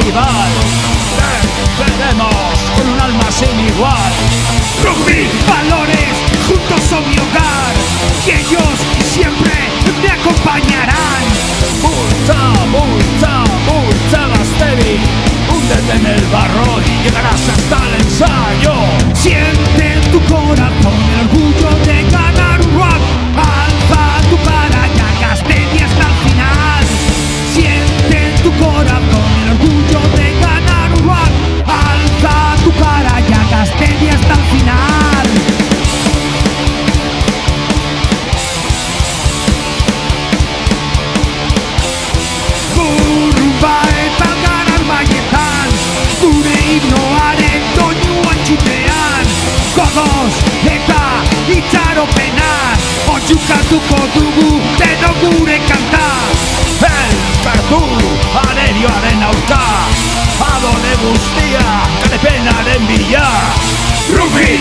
rival. Venceremos con un alma sin igual. Rugby, valores, juntos son mi hogar, y ellos siempre me acompañarán. Multa, multa, multa, Gaztebi. Húndete en el barro y llegarás hasta el ensayo. Siente en tu corazón el orgullo de ganar un rock. Alza tu cara y Gaztebi hasta el final. Siente en tu corazón el orgullo de ganar un rock. Alza tu cara y Gaztebi hasta el final. Gurba eta ganar maietan, gure himnoaren doinua entzutean. Gogoz eta itxaropenak, oiukatuko dugu denok gure kanta. Elkartu arerioaren aurka, adore guztia, garapenaren bila. Rugby,